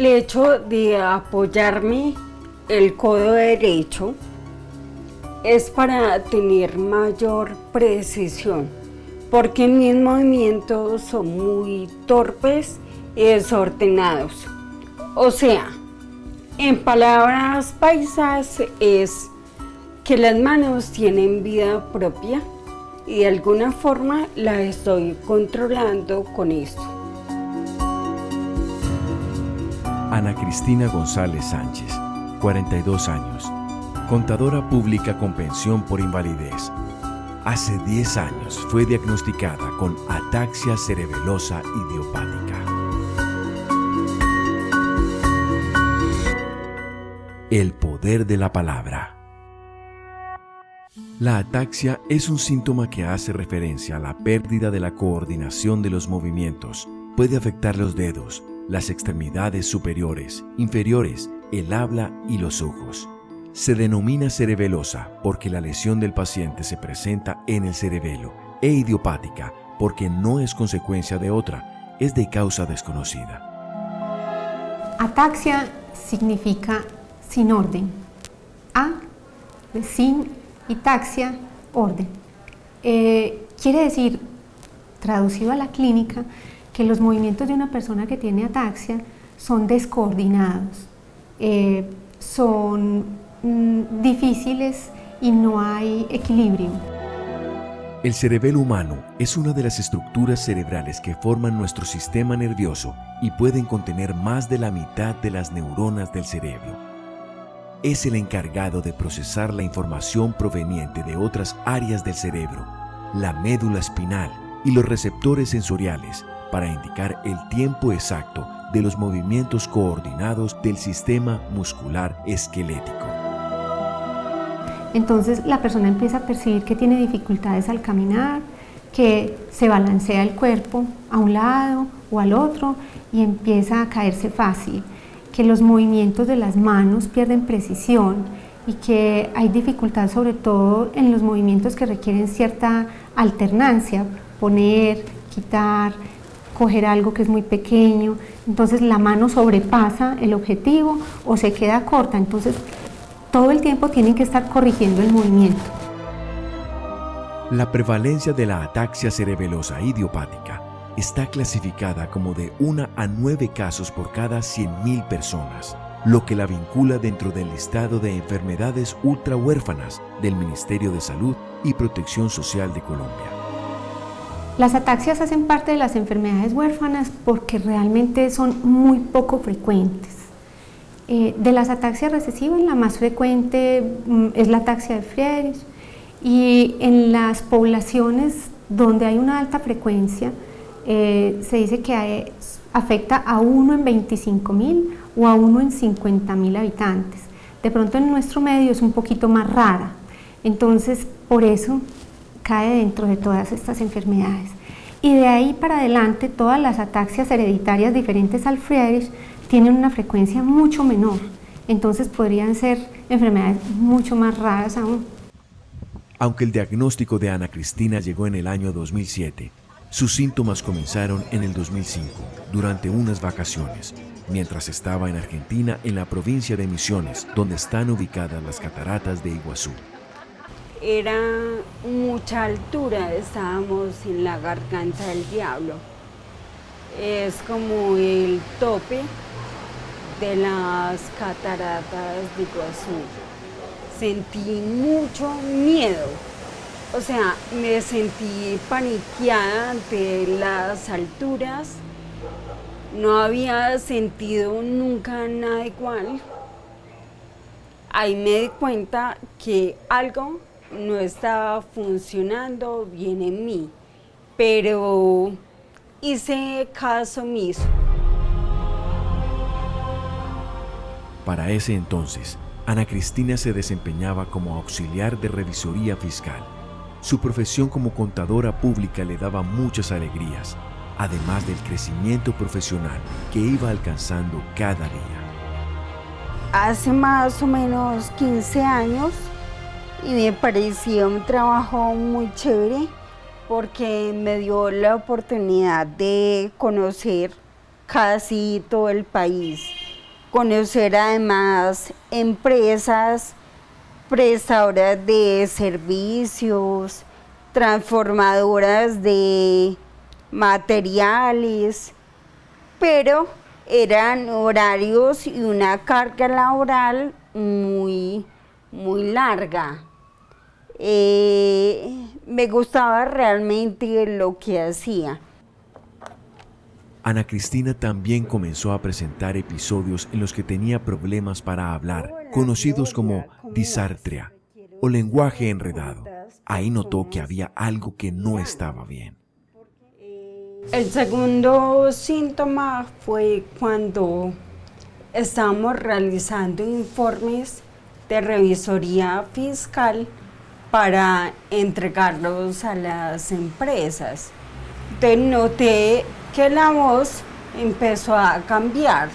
El hecho de apoyarme el codo derecho es para tener mayor precisión, porque mis movimientos son muy torpes y desordenados. O sea, en palabras paisas es que las manos tienen vida propia y de alguna forma las estoy controlando con esto. Ana Cristina González Sánchez, 42 años, contadora pública con pensión por invalidez. Hace 10 años fue diagnosticada con ataxia cerebelosa idiopática. El poder de la palabra. La ataxia es un síntoma que hace referencia a la pérdida de la coordinación de los movimientos. Puede afectar los dedos, las extremidades superiores, inferiores, el habla y los ojos. Se denomina cerebelosa porque la lesión del paciente se presenta en el cerebelo e idiopática porque no es consecuencia de otra, es de causa desconocida. Ataxia significa sin orden. A de sin y taxia, orden. Quiere decir, traducido a la clínica, que los movimientos de una persona que tiene ataxia son descoordinados, son difíciles y no hay equilibrio. El cerebelo humano es una de las estructuras cerebrales que forman nuestro sistema nervioso y pueden contener más de la mitad de las neuronas del cerebro. Es el encargado de procesar la información proveniente de otras áreas del cerebro, la médula espinal y los receptores sensoriales, para indicar el tiempo exacto de los movimientos coordinados del sistema muscular esquelético. Entonces la persona empieza a percibir que tiene dificultades al caminar, que se balancea el cuerpo a un lado o al otro y empieza a caerse fácil, que los movimientos de las manos pierden precisión y que hay dificultad sobre todo en los movimientos que requieren cierta alternancia, poner, quitar, coger algo que es muy pequeño, entonces la mano sobrepasa el objetivo o se queda corta, entonces todo el tiempo tienen que estar corrigiendo el movimiento. La prevalencia de la ataxia cerebelosa idiopática está clasificada como de 1 a 9 casos por cada 100.000 personas, lo que la vincula dentro del listado de enfermedades ultrahuérfanas del Ministerio de Salud y Protección Social de Colombia. Las ataxias hacen parte de las enfermedades huérfanas porque realmente son muy poco frecuentes. De las ataxias recesivas, la más frecuente es la ataxia de Friedreich, y en las poblaciones donde hay una alta frecuencia, se dice que afecta a 1 en 25.000 o a 1 en 50.000 habitantes. De pronto en nuestro medio es un poquito más rara, entonces por eso cae dentro de todas estas enfermedades. Y de ahí para adelante todas las ataxias hereditarias diferentes al Friedreich tienen una frecuencia mucho menor, entonces podrían ser enfermedades mucho más raras aún. Aunque el diagnóstico de Ana Cristina llegó en el año 2007, sus síntomas comenzaron en el 2005, durante unas vacaciones, mientras estaba en Argentina, en la provincia de Misiones, donde están ubicadas las cataratas de Iguazú. Era mucha altura, estábamos en la garganta del diablo. Es como el tope de las cataratas de Iguazú. Sentí mucho miedo, o sea, me sentí paniqueada ante las alturas. No había sentido nunca nada igual. Ahí me di cuenta que algo no estaba funcionando bien en mí, pero hice caso omiso. Para ese entonces, Ana Cristina se desempeñaba como auxiliar de revisoría fiscal. Su profesión como contadora pública le daba muchas alegrías, además del crecimiento profesional que iba alcanzando cada día. Hace más o menos 15 años y me pareció un trabajo muy chévere porque me dio la oportunidad de conocer casi todo el país. conocer además empresas prestadoras de servicios, transformadoras de materiales, pero eran horarios y una carga laboral muy larga. Me gustaba realmente lo que hacía. Ana Cristina también comenzó a presentar episodios en los que tenía problemas para hablar, conocidos como disartria o lenguaje enredado. Ahí notó que había algo que no estaba bien. El segundo síntoma fue cuando estábamos realizando informes de revisoría fiscal para entregarlos a las empresas. Entonces noté que la voz empezó a cambiar.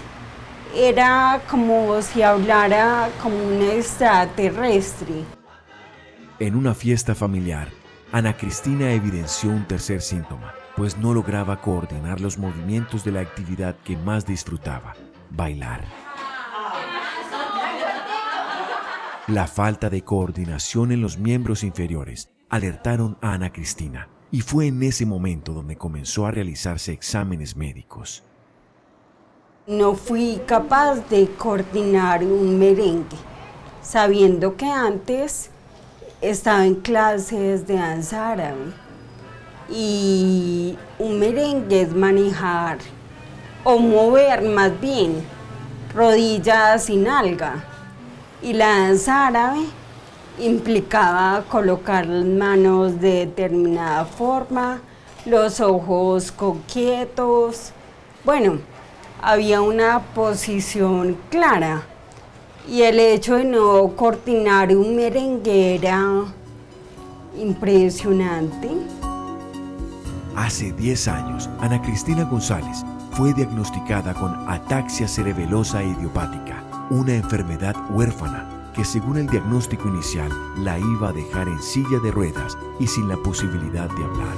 Era como si hablara como un extraterrestre. En una fiesta familiar, Ana Cristina evidenció un tercer síntoma, pues no lograba coordinar los movimientos de la actividad que más disfrutaba, bailar. La falta de coordinación en los miembros inferiores alertaron a Ana Cristina, y fue en ese momento donde comenzó a realizarse exámenes médicos. No fui capaz de coordinar un merengue, sabiendo que antes estaba en clases de danza árabe. Y un merengue es manejar, o mover más bien, rodillas y nalga. Y la danza árabe implicaba colocar las manos de determinada forma, los ojos quietos. Bueno, había una posición clara. Y el hecho de no coordinar un merengue era impresionante. Hace 10 años, Ana Cristina González fue diagnosticada con ataxia cerebelosa idiopática, una enfermedad huérfana que según el diagnóstico inicial la iba a dejar en silla de ruedas y sin la posibilidad de hablar.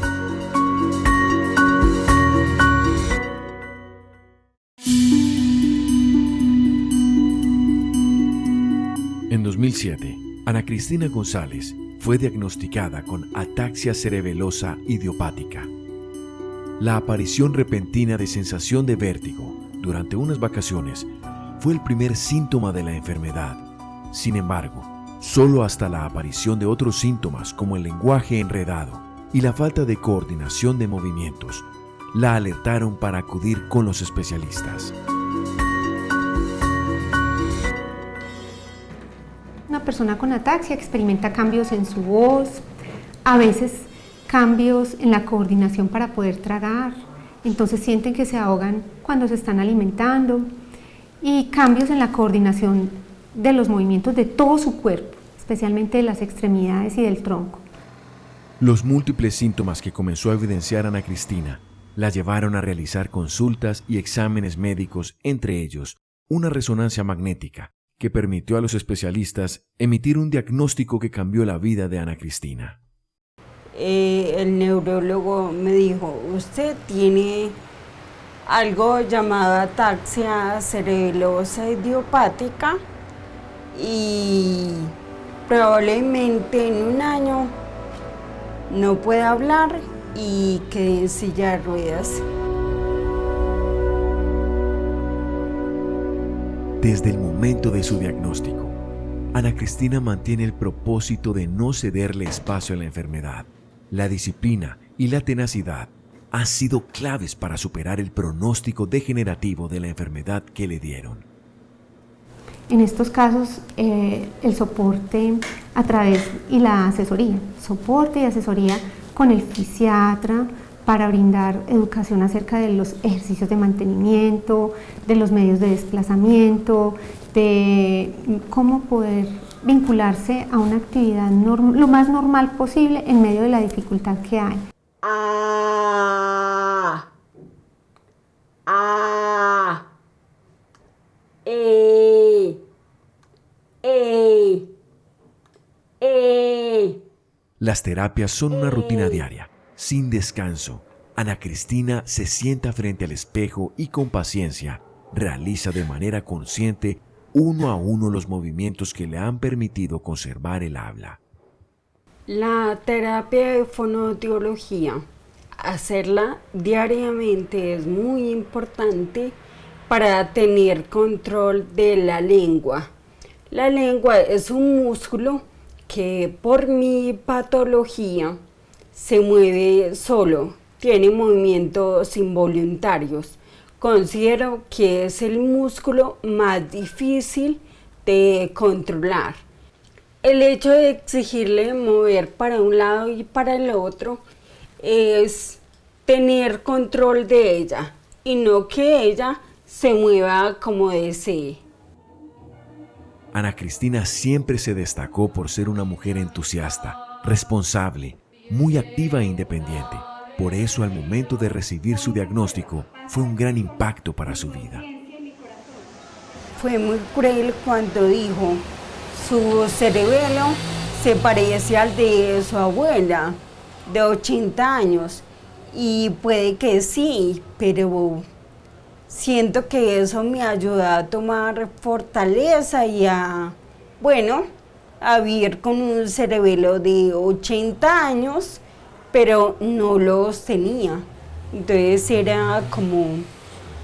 En 2007, Ana Cristina González fue diagnosticada con ataxia cerebelosa idiopática. La aparición repentina de sensación de vértigo durante unas vacaciones fue el primer síntoma de la enfermedad. Sin embargo, solo hasta la aparición de otros síntomas como el lenguaje enredado y la falta de coordinación de movimientos, la alertaron para acudir con los especialistas. Una persona con ataxia experimenta cambios en su voz, a veces cambios en la coordinación para poder tragar, entonces sienten que se ahogan cuando se están alimentando, y cambios en la coordinación de los movimientos de todo su cuerpo, especialmente de las extremidades y del tronco. Los múltiples síntomas que comenzó a evidenciar Ana Cristina la llevaron a realizar consultas y exámenes médicos, entre ellos una resonancia magnética, que permitió a los especialistas emitir un diagnóstico que cambió la vida de Ana Cristina. El neurólogo me dijo, usted tiene algo llamado ataxia cerebelosa idiopática y probablemente en un año no pueda hablar y quede en silla de ruedas. Desde el momento de su diagnóstico, Ana Cristina mantiene el propósito de no cederle espacio a la enfermedad. La disciplina y la tenacidad han sido claves para superar el pronóstico degenerativo de la enfermedad que le dieron. En estos casos, el soporte a través y la asesoría, soporte y asesoría con el fisiatra para brindar educación acerca de los ejercicios de mantenimiento, de los medios de desplazamiento, de cómo poder vincularse a una actividad lo más normal posible en medio de la dificultad que hay. Las terapias son una rutina diaria, sin descanso. Ana Cristina se sienta frente al espejo y con paciencia realiza de manera consciente uno a uno los movimientos que le han permitido conservar el habla. La terapia de fonoaudiología, hacerla diariamente es muy importante para tener control de la lengua. La lengua es un músculo que por mi patología se mueve solo, tiene movimientos involuntarios. Considero que es el músculo más difícil de controlar. El hecho de exigirle mover para un lado y para el otro es tener control de ella y no que ella se mueva como desee. Ana Cristina siempre se destacó por ser una mujer entusiasta, responsable, muy activa e independiente. Por eso, al momento de recibir su diagnóstico, fue un gran impacto para su vida. Fue muy cruel cuando dijo: su cerebelo se parece al de su abuela, de 80 años. Y puede que sí, pero siento que eso me ayuda a tomar fortaleza y a vivir con un cerebelo de 80 años, pero no los tenía. Entonces era como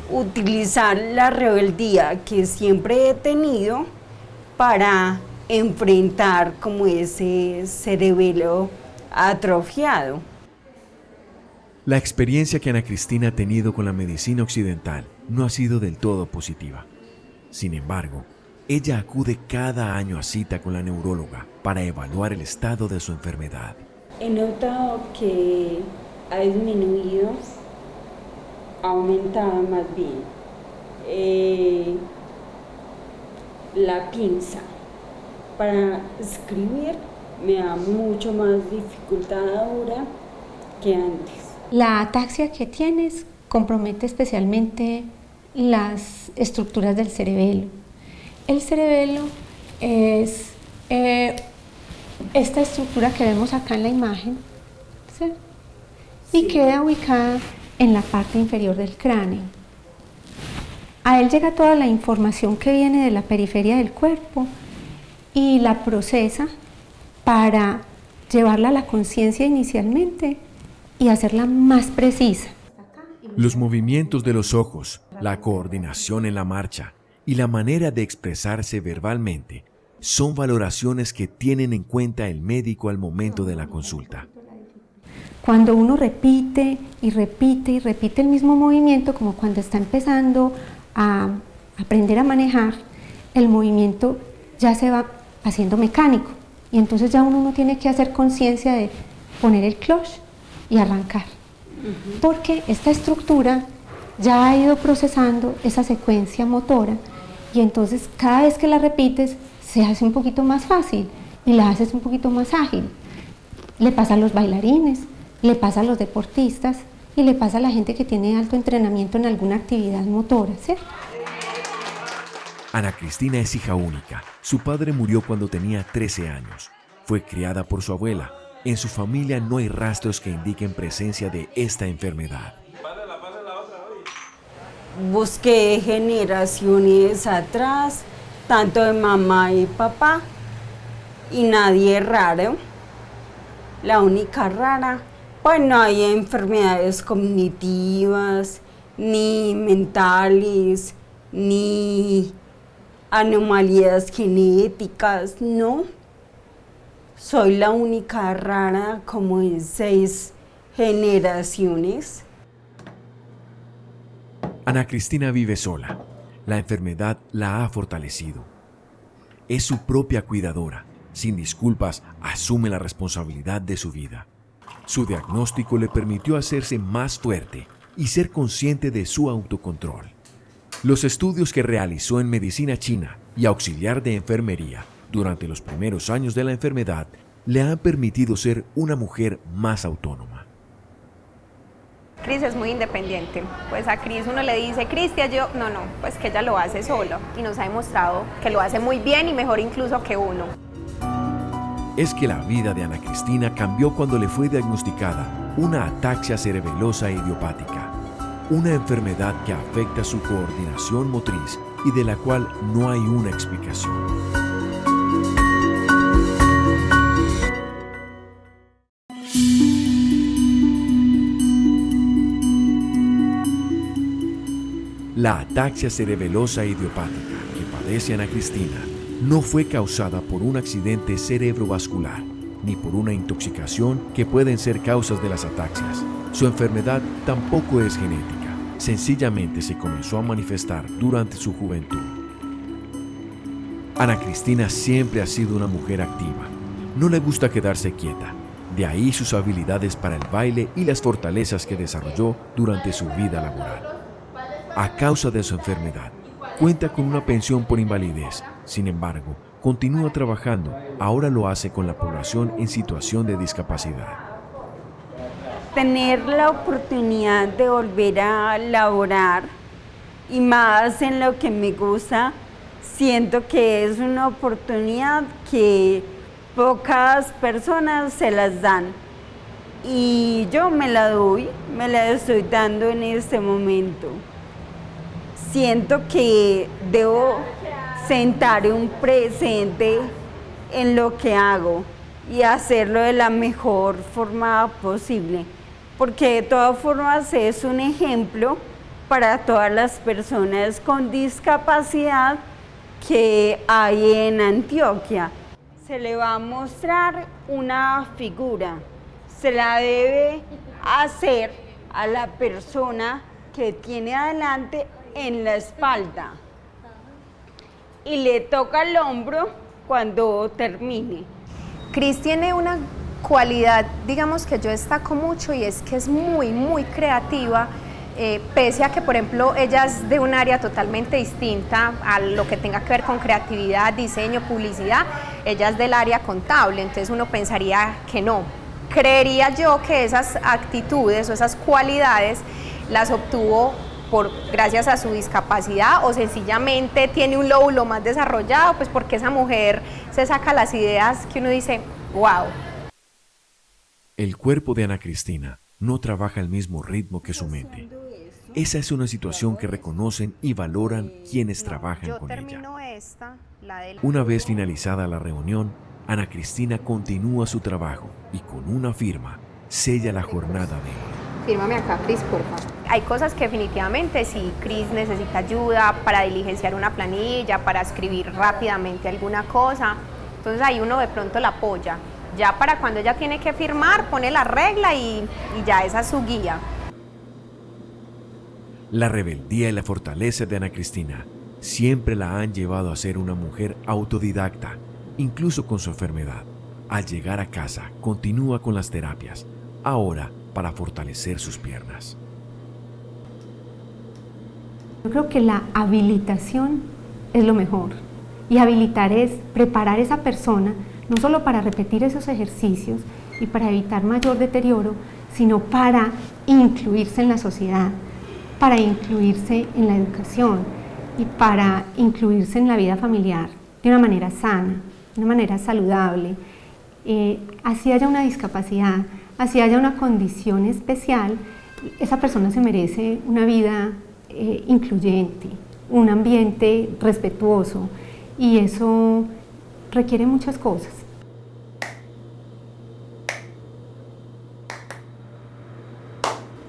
utilizar la rebeldía que siempre he tenido para enfrentar como ese cerebelo atrofiado. La experiencia que Ana Cristina ha tenido con la medicina occidental no ha sido del todo positiva. Sin embargo, ella acude cada año a cita con la neuróloga para evaluar el estado de su enfermedad. He notado que ha disminuido, ha aumentado más bien la pinza. Para escribir me da mucho más dificultad ahora que antes. La ataxia que tienes compromete especialmente las estructuras del cerebelo. El cerebelo es esta estructura que vemos acá en la imagen, ¿sí? Y queda ubicada en la parte inferior del cráneo. A él llega toda la información que viene de la periferia del cuerpo y la procesa para llevarla a la conciencia inicialmente y hacerla más precisa. Los movimientos de los ojos, la coordinación en la marcha y la manera de expresarse verbalmente son valoraciones que tienen en cuenta el médico al momento de la consulta. Cuando uno repite y repite y repite el mismo movimiento, como cuando está empezando a aprender a manejar, el movimiento ya se va haciendo mecánico y entonces ya uno no tiene que hacer conciencia de poner el clutch y arrancar, porque esta estructura ya ha ido procesando esa secuencia motora y entonces cada vez que la repites se hace un poquito más fácil y la haces un poquito más ágil. Le pasa a los bailarines, le pasa a los deportistas y le pasa a la gente que tiene alto entrenamiento en alguna actividad motora, ¿cierto? Ana Cristina es hija única. Su padre murió cuando tenía 13 años. Fue criada por su abuela. En su familia no hay rastros que indiquen presencia de esta enfermedad. Busqué generaciones atrás, tanto de mamá y papá, y nadie raro. La única rara, pues no hay enfermedades cognitivas, ni mentales, ni anomalías genéticas, no. Soy la única rara como en 6 generaciones. Ana Cristina vive sola. La enfermedad la ha fortalecido. Es su propia cuidadora. Sin disculpas, asume la responsabilidad de su vida. Su diagnóstico le permitió hacerse más fuerte y ser consciente de su autocontrol. Los estudios que realizó en medicina china y auxiliar de enfermería durante los primeros años de la enfermedad le han permitido ser una mujer más autónoma. Cris es muy independiente, pues a Cris uno le dice, Cristian, pues que ella lo hace sola y nos ha demostrado que lo hace muy bien y mejor incluso que uno. Es que la vida de Ana Cristina cambió cuando le fue diagnosticada una ataxia cerebelosa idiopática. una enfermedad que afecta su coordinación motriz y de la cual no hay una explicación. La ataxia cerebelosa idiopática que padece Ana Cristina no fue causada por un accidente cerebrovascular ni por una intoxicación que pueden ser causas de las ataxias. Su enfermedad tampoco es genética, sencillamente se comenzó a manifestar durante su juventud. Ana Cristina siempre ha sido una mujer activa. No le gusta quedarse quieta, de ahí sus habilidades para el baile y las fortalezas que desarrolló durante su vida laboral. A causa de su enfermedad, cuenta con una pensión por invalidez. Sin embargo, continúa trabajando. Ahora lo hace con la población en situación de discapacidad. Tener la oportunidad de volver a laborar y más en lo que me gusta, siento que es una oportunidad que pocas personas se las dan. Y yo me la estoy dando en este momento. Siento que debo sentar un presente en lo que hago y hacerlo de la mejor forma posible, porque de todas formas es un ejemplo para todas las personas con discapacidad que hay en Antioquia. Se le va a mostrar una figura, se la debe hacer a la persona que tiene adelante en la espalda y le toca el hombro cuando termine. Cris tiene una cualidad, digamos, que yo destaco mucho, y es que es muy creativa, pese a que, por ejemplo, ella es de un área totalmente distinta a lo que tenga que ver con creatividad, diseño, publicidad. Ella es del área contable, entonces uno pensaría que no. Creería yo que esas actitudes o esas cualidades las obtuvo gracias a su discapacidad, o sencillamente tiene un lóbulo más desarrollado, pues porque esa mujer se saca las ideas que uno dice, wow. El cuerpo de Ana Cristina no trabaja al mismo ritmo que su mente. Esa es una situación que reconocen y valoran quienes trabajan con ella. Una vez finalizada la reunión, Ana Cristina continúa su trabajo y con una firma sella la jornada de hoy. Fírmame acá, Cris, porfa. Hay cosas que definitivamente sí, Cris necesita ayuda para diligenciar una planilla, para escribir rápidamente alguna cosa. Entonces ahí uno de pronto la apoya. Ya para cuando ella tiene que firmar, pone la regla y ya esa es su guía. La rebeldía y la fortaleza de Ana Cristina siempre la han llevado a ser una mujer autodidacta, incluso con su enfermedad. Al llegar a casa, continúa con las terapias, ahora para fortalecer sus piernas. Yo creo que la habilitación es lo mejor. Y habilitar es preparar a esa persona no solo para repetir esos ejercicios y para evitar mayor deterioro, sino para incluirse en la sociedad, para incluirse en la educación y para incluirse en la vida familiar de una manera sana, de una manera saludable. Así haya una discapacidad, así haya una condición especial, esa persona se merece una vida incluyente, un ambiente respetuoso, y eso requiere muchas cosas.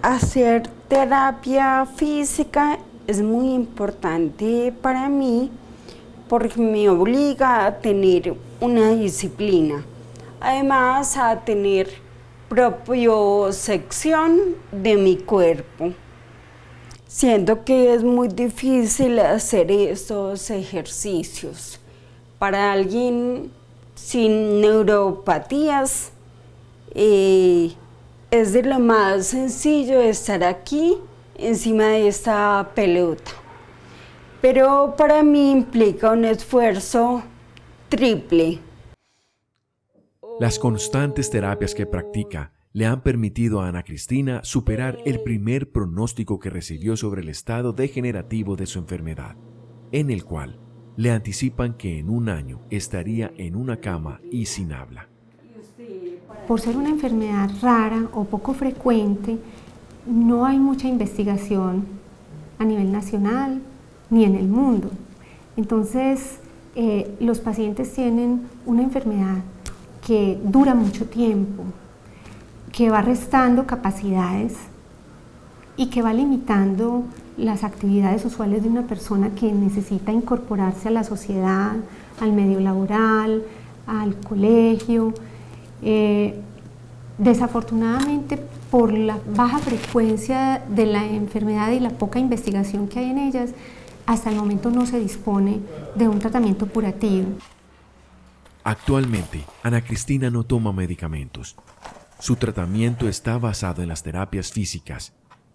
Hacer terapia física es muy importante para mí porque me obliga a tener una disciplina, además a tener propiocepción de mi cuerpo. Siento que es muy difícil hacer estos ejercicios. Para alguien sin neuropatías, es de lo más sencillo estar aquí encima de esta pelota. Pero para mí implica un esfuerzo triple. Las constantes terapias que practica le han permitido a Ana Cristina superar el primer pronóstico que recibió sobre el estado degenerativo de su enfermedad, en el cual le anticipan que en un año estaría en una cama y sin habla. Por ser una enfermedad rara o poco frecuente, no hay mucha investigación a nivel nacional ni en el mundo. Entonces, los pacientes tienen una enfermedad que dura mucho tiempo, que va restando capacidades y que va limitando las actividades usuales de una persona que necesita incorporarse a la sociedad, al medio laboral, al colegio. Desafortunadamente, por la baja frecuencia de la enfermedad y la poca investigación que hay en ellas, hasta el momento no se dispone de un tratamiento curativo. Actualmente, Ana Cristina no toma medicamentos. Su tratamiento está basado en las terapias físicas,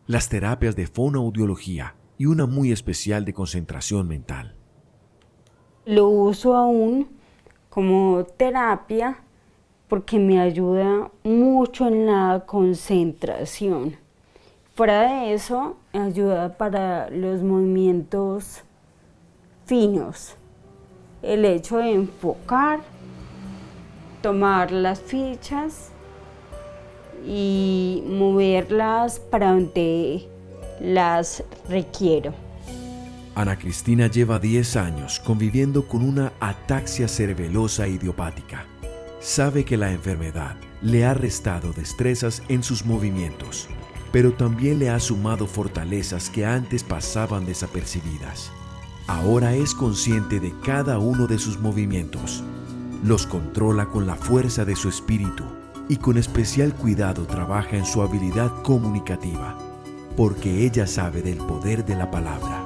las terapias de fonoaudiología y una muy especial de concentración mental. Lo uso aún como terapia porque me ayuda mucho en la concentración. Fuera de eso, me ayuda para los movimientos finos. El hecho de enfocar, tomar las fichas y moverlas para donde las requiero. Ana Cristina lleva 10 años conviviendo con una ataxia cerebelosa idiopática. Sabe que la enfermedad le ha restado destrezas en sus movimientos, pero también le ha sumado fortalezas que antes pasaban desapercibidas. Ahora es consciente de cada uno de sus movimientos. Los controla con la fuerza de su espíritu y con especial cuidado trabaja en su habilidad comunicativa, porque ella sabe del poder de la palabra.